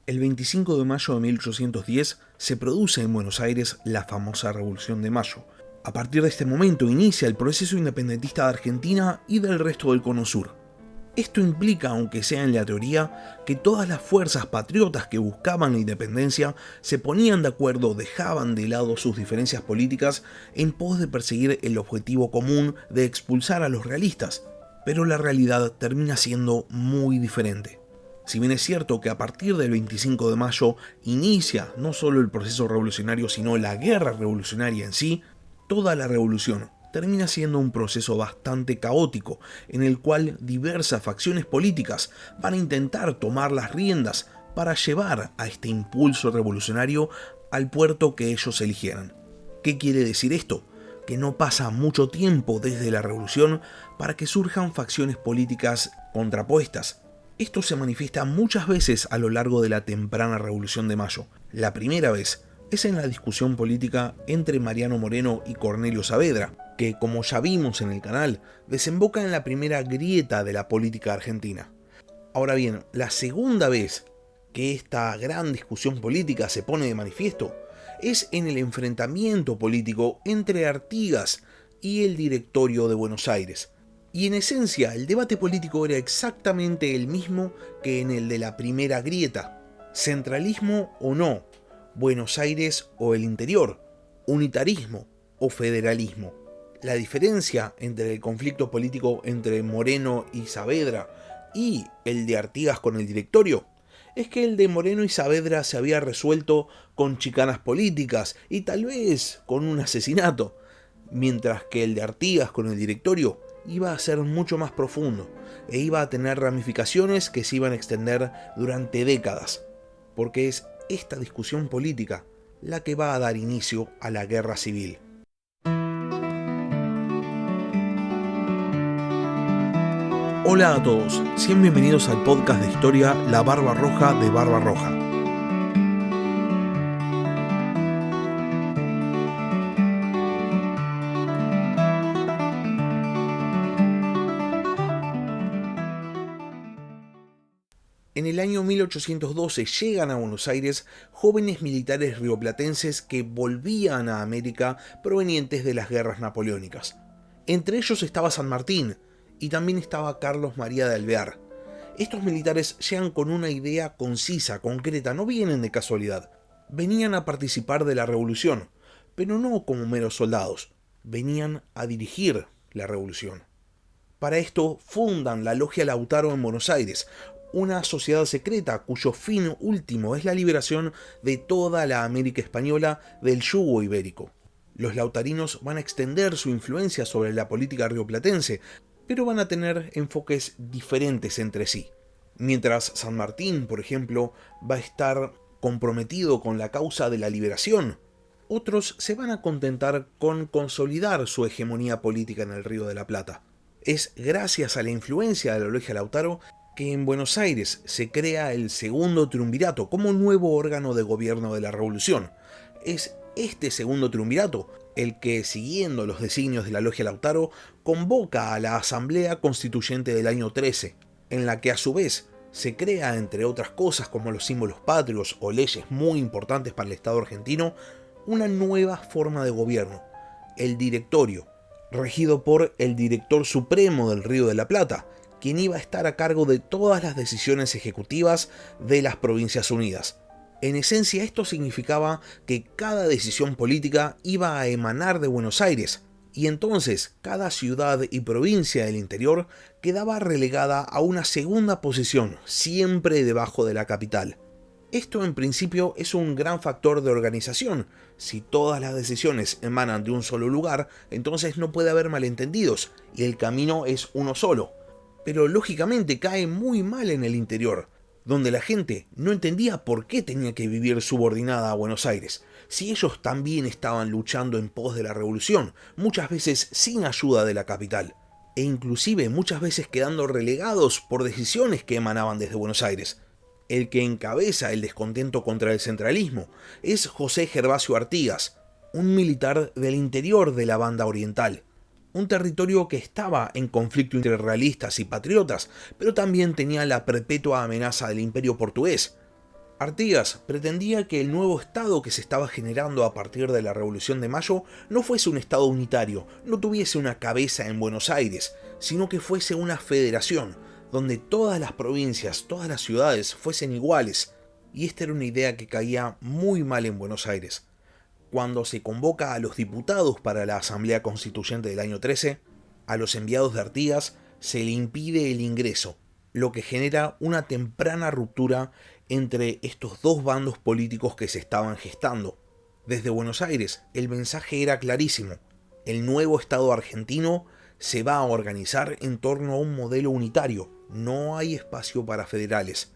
El 25 de mayo de 1810 se produce en Buenos Aires la famosa Revolución de Mayo. A partir de este momento inicia el proceso independentista de Argentina y del resto del Cono Sur. Esto implica, aunque sea en la teoría, que todas las fuerzas patriotas que buscaban la independencia se ponían de acuerdo, dejaban de lado sus diferencias políticas en pos de perseguir el objetivo común de expulsar a los realistas. Pero la realidad termina siendo muy diferente. Si bien es cierto que a partir del 25 de mayo inicia no solo el proceso revolucionario, sino la guerra revolucionaria en sí, toda la revolución termina siendo un proceso bastante caótico, en el cual diversas facciones políticas van a intentar tomar las riendas para llevar a este impulso revolucionario al puerto que ellos eligieran. ¿Qué quiere decir esto? Que no pasa mucho tiempo desde la revolución para que surjan facciones políticas contrapuestas. Esto se manifiesta muchas veces a lo largo de la temprana Revolución de Mayo. La primera vez es en la discusión política entre Mariano Moreno y Cornelio Saavedra, que, como ya vimos en el canal, desemboca en la primera grieta de la política argentina. Ahora bien, la segunda vez que esta gran discusión política se pone de manifiesto es en el enfrentamiento político entre Artigas y el Directorio de Buenos Aires. Y en esencia, el debate político era exactamente el mismo que en el de la primera grieta. Centralismo o no, Buenos Aires o el interior, unitarismo o federalismo. La diferencia entre el conflicto político entre Moreno y Saavedra y el de Artigas con el Directorio es que el de Moreno y Saavedra se había resuelto con chicanas políticas y tal vez con un asesinato, mientras que el de Artigas con el Directorio iba a ser mucho más profundo e iba a tener ramificaciones que se iban a extender durante décadas, porque es esta discusión política la que va a dar inicio a la guerra civil. Hola a todos, sean bienvenidos al podcast de historia La Barba Roja de Barba Roja. En el año 1812 llegan a Buenos Aires jóvenes militares rioplatenses que volvían a América provenientes de las guerras napoleónicas. Entre ellos estaba San Martín y también estaba Carlos María de Alvear. Estos militares llegan con una idea concisa, concreta, no vienen de casualidad. Venían a participar de la revolución, pero no como meros soldados, venían a dirigir la revolución. Para esto fundan la Logia Lautaro en Buenos Aires, una sociedad secreta cuyo fin último es la liberación de toda la América española del yugo ibérico. Los lautarinos van a extender su influencia sobre la política rioplatense, pero van a tener enfoques diferentes entre sí. Mientras San Martín, por ejemplo, va a estar comprometido con la causa de la liberación, otros se van a contentar con consolidar su hegemonía política en el Río de la Plata. Es gracias a la influencia de la Logia Lautaro que en Buenos Aires se crea el segundo triunvirato como nuevo órgano de gobierno de la revolución. Es este segundo triunvirato el que, siguiendo los designios de la Logia Lautaro, convoca a la Asamblea Constituyente del año 13, en la que a su vez se crea, entre otras cosas como los símbolos patrios o leyes muy importantes para el Estado argentino, una nueva forma de gobierno, el Directorio, regido por el Director Supremo del Río de la Plata, quien iba a estar a cargo de todas las decisiones ejecutivas de las Provincias Unidas. En esencia, esto significaba que cada decisión política iba a emanar de Buenos Aires, y entonces cada ciudad y provincia del interior quedaba relegada a una segunda posición, siempre debajo de la capital. Esto en principio es un gran factor de organización. Si todas las decisiones emanan de un solo lugar, entonces no puede haber malentendidos, y el camino es uno solo. Pero lógicamente cae muy mal en el interior, donde la gente no entendía por qué tenía que vivir subordinada a Buenos Aires, si ellos también estaban luchando en pos de la revolución, muchas veces sin ayuda de la capital, e inclusive muchas veces quedando relegados por decisiones que emanaban desde Buenos Aires. El que encabeza el descontento contra el centralismo es José Gervasio Artigas, un militar del interior de la Banda Oriental, un territorio que estaba en conflicto entre realistas y patriotas, pero también tenía la perpetua amenaza del Imperio portugués. Artigas pretendía que el nuevo Estado que se estaba generando a partir de la Revolución de Mayo no fuese un Estado unitario, no tuviese una cabeza en Buenos Aires, sino que fuese una federación, donde todas las provincias, todas las ciudades fuesen iguales. Y esta era una idea que caía muy mal en Buenos Aires. Cuando se convoca a los diputados para la Asamblea Constituyente del año 13, a los enviados de Artigas se le impide el ingreso, lo que genera una temprana ruptura entre estos dos bandos políticos que se estaban gestando. Desde Buenos Aires, el mensaje era clarísimo. El nuevo Estado argentino se va a organizar en torno a un modelo unitario. No hay espacio para federales.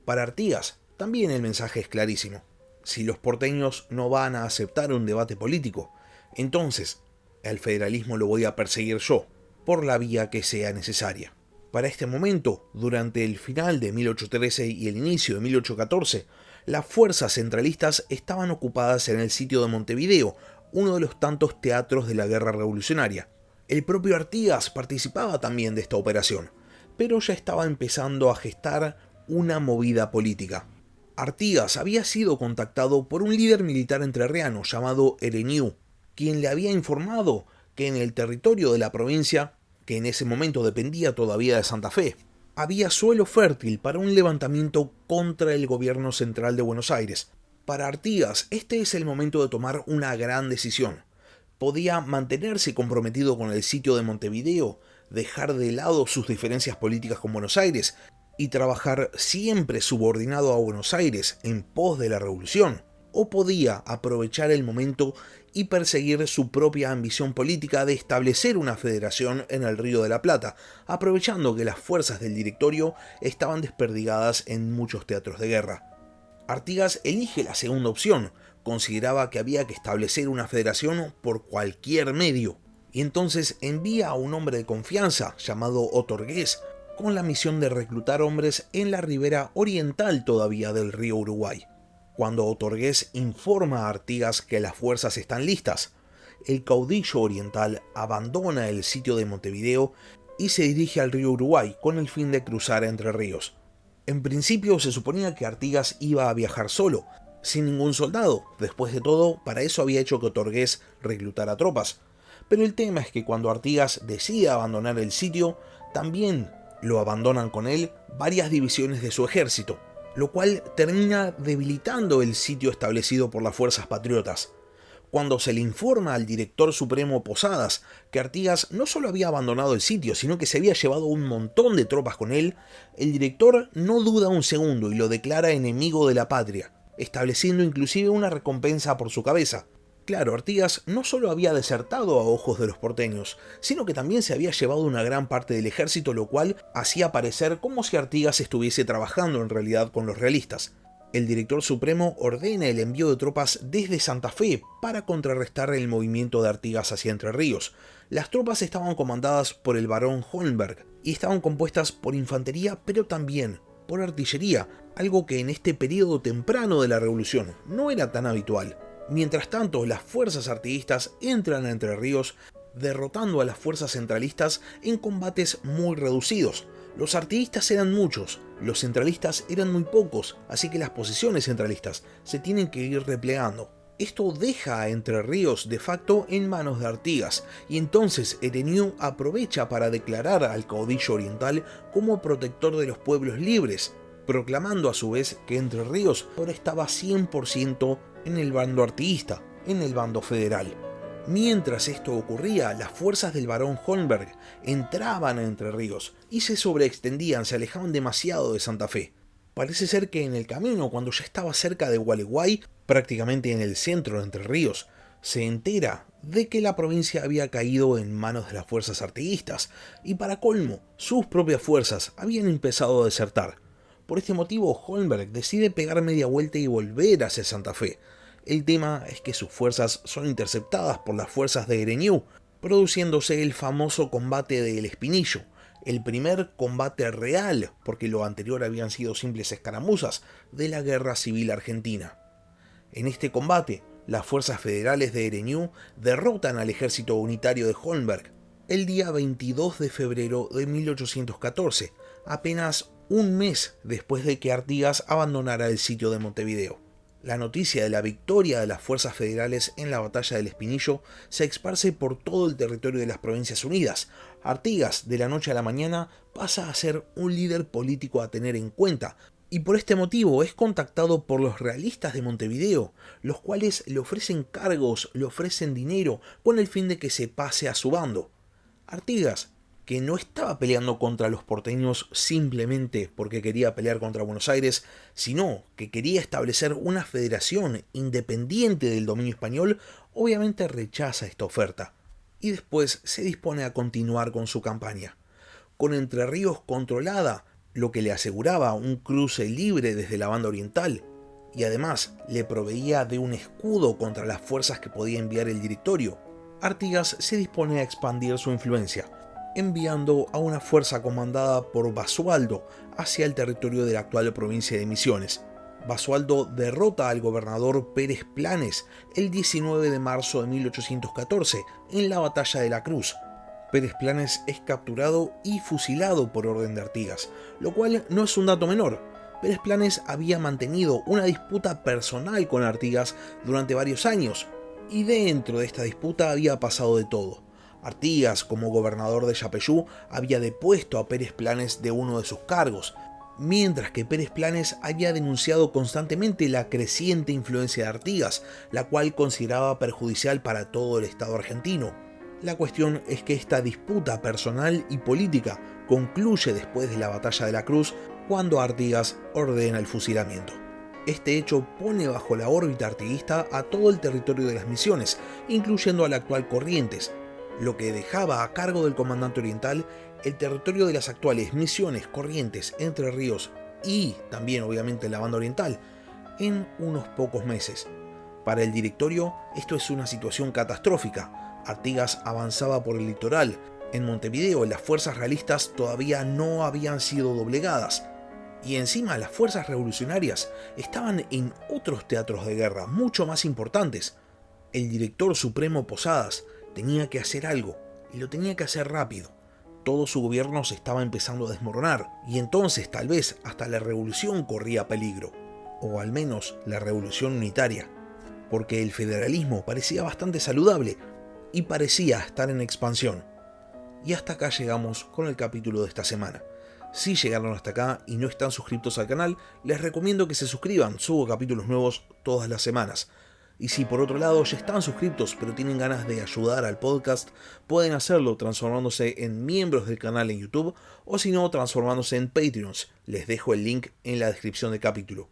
Para Artigas, también el mensaje es clarísimo. Si los porteños no van a aceptar un debate político, entonces el federalismo lo voy a perseguir yo, por la vía que sea necesaria. Para este momento, durante el final de 1813 y el inicio de 1814, las fuerzas centralistas estaban ocupadas en el sitio de Montevideo, uno de los tantos teatros de la guerra revolucionaria. El propio Artigas participaba también de esta operación, pero ya estaba empezando a gestar una movida política. Artigas había sido contactado por un líder militar entrerriano llamado Ereñú, quien le había informado que en el territorio de la provincia, que en ese momento dependía todavía de Santa Fe, había suelo fértil para un levantamiento contra el gobierno central de Buenos Aires. Para Artigas, este es el momento de tomar una gran decisión. Podía mantenerse comprometido con el sitio de Montevideo, dejar de lado sus diferencias políticas con Buenos Aires y trabajar siempre subordinado a Buenos Aires en pos de la revolución, o podía aprovechar el momento y perseguir su propia ambición política de establecer una federación en el Río de la Plata, aprovechando que las fuerzas del directorio estaban desperdigadas en muchos teatros de guerra. Artigas elige la segunda opción, consideraba que había que establecer una federación por cualquier medio, y entonces envía a un hombre de confianza llamado Otorgués con la misión de reclutar hombres en la ribera oriental todavía del río Uruguay. Cuando Otorgués informa a Artigas que las fuerzas están listas, el caudillo oriental abandona el sitio de Montevideo y se dirige al río Uruguay con el fin de cruzar Entre Ríos. En principio se suponía que Artigas iba a viajar solo, sin ningún soldado. Después de todo, para eso había hecho que Otorgués reclutara tropas. Pero el tema es que cuando Artigas decide abandonar el sitio, también lo abandonan con él varias divisiones de su ejército, lo cual termina debilitando el sitio establecido por las fuerzas patriotas. Cuando se le informa al director supremo Posadas que Artigas no solo había abandonado el sitio, sino que se había llevado un montón de tropas con él, el director no duda un segundo y lo declara enemigo de la patria, estableciendo inclusive una recompensa por su cabeza. Claro, Artigas no solo había desertado a ojos de los porteños, sino que también se había llevado una gran parte del ejército, lo cual hacía parecer como si Artigas estuviese trabajando en realidad con los realistas. El director supremo ordena el envío de tropas desde Santa Fe para contrarrestar el movimiento de Artigas hacia Entre Ríos. Las tropas estaban comandadas por el barón Holmberg y estaban compuestas por infantería, pero también por artillería, algo que en este periodo temprano de la revolución no era tan habitual. Mientras tanto, las fuerzas artiguistas entran a Entre Ríos, derrotando a las fuerzas centralistas en combates muy reducidos. Los artiguistas eran muchos, los centralistas eran muy pocos, así que las posiciones centralistas se tienen que ir replegando. Esto deja a Entre Ríos de facto en manos de Artigas, y entonces Ereñú aprovecha para declarar al caudillo oriental como protector de los pueblos libres, proclamando a su vez que Entre Ríos ahora estaba 100% en el bando artiguista, en el bando federal. Mientras esto ocurría, las fuerzas del barón Holmberg entraban a Entre Ríos y se sobreextendían, se alejaban demasiado de Santa Fe. Parece ser que en el camino, cuando ya estaba cerca de Gualeguay, prácticamente en el centro de Entre Ríos, se entera de que la provincia había caído en manos de las fuerzas artiguistas, y para colmo, sus propias fuerzas habían empezado a desertar. Por este motivo, Holmberg decide pegar media vuelta y volver hacia Santa Fe. El tema es que sus fuerzas son interceptadas por las fuerzas de Ereñú, produciéndose el famoso combate de El Espinillo, el primer combate real, porque lo anterior habían sido simples escaramuzas, de la Guerra Civil Argentina. En este combate, las fuerzas federales de Ereñú derrotan al ejército unitario de Holmberg el día 22 de febrero de 1814, apenas un mes después de que Artigas abandonara el sitio de Montevideo. La noticia de la victoria de las fuerzas federales en la batalla del Espinillo se esparce por todo el territorio de las Provincias Unidas. Artigas, de la noche a la mañana, pasa a ser un líder político a tener en cuenta, y por este motivo es contactado por los realistas de Montevideo, los cuales le ofrecen cargos, le ofrecen dinero, con el fin de que se pase a su bando. Artigas, que no estaba peleando contra los porteños simplemente porque quería pelear contra Buenos Aires, sino que quería establecer una federación independiente del dominio español, obviamente rechaza esta oferta, y después se dispone a continuar con su campaña. Con Entre Ríos controlada, lo que le aseguraba un cruce libre desde la banda oriental, y además le proveía de un escudo contra las fuerzas que podía enviar el directorio, Artigas se dispone a expandir su influencia, enviando a una fuerza comandada por Basualdo hacia el territorio de la actual provincia de Misiones. Basualdo derrota al gobernador Pérez Planes el 19 de marzo de 1814 en la Batalla de la Cruz. Pérez Planes es capturado y fusilado por orden de Artigas, lo cual no es un dato menor. Pérez Planes había mantenido una disputa personal con Artigas durante varios años, y dentro de esta disputa había pasado de todo. Artigas, como gobernador de Yapeyú, había depuesto a Pérez Planes de uno de sus cargos, mientras que Pérez Planes había denunciado constantemente la creciente influencia de Artigas, la cual consideraba perjudicial para todo el Estado argentino. La cuestión es que esta disputa personal y política concluye después de la Batalla de la Cruz, cuando Artigas ordena el fusilamiento. Este hecho pone bajo la órbita artiguista a todo el territorio de las Misiones, incluyendo a la actual Corrientes, lo que dejaba a cargo del comandante oriental el territorio de las actuales Misiones, Corrientes, Entre Ríos y también obviamente la banda oriental en unos pocos meses. Para el directorio esto es una situación catastrófica. Artigas avanzaba por el litoral. En Montevideo las fuerzas realistas todavía no habían sido doblegadas. Y encima las fuerzas revolucionarias estaban en otros teatros de guerra mucho más importantes. El director supremo Posadas tenía que hacer algo, y lo tenía que hacer rápido. Todo su gobierno se estaba empezando a desmoronar, y entonces tal vez hasta la revolución corría peligro, o al menos la revolución unitaria, porque el federalismo parecía bastante saludable, y parecía estar en expansión. Y hasta acá llegamos con el capítulo de esta semana. Si llegaron hasta acá y no están suscritos al canal, les recomiendo que se suscriban, subo capítulos nuevos todas las semanas. Y si por otro lado ya están suscriptos pero tienen ganas de ayudar al podcast, pueden hacerlo transformándose en miembros del canal en YouTube o si no transformándose en Patreons. Les dejo el link en la descripción del capítulo.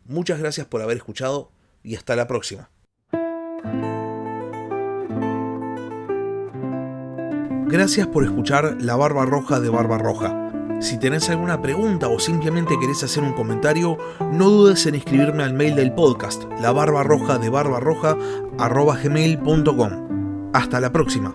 Muchas gracias por haber escuchado y hasta la próxima. Gracias por escuchar La Barba Roja de Barba Roja. Si tenés alguna pregunta o simplemente querés hacer un comentario, no dudes en escribirme al mail del podcast, labarbarrojadebarbarroja@gmail.com. Hasta la próxima.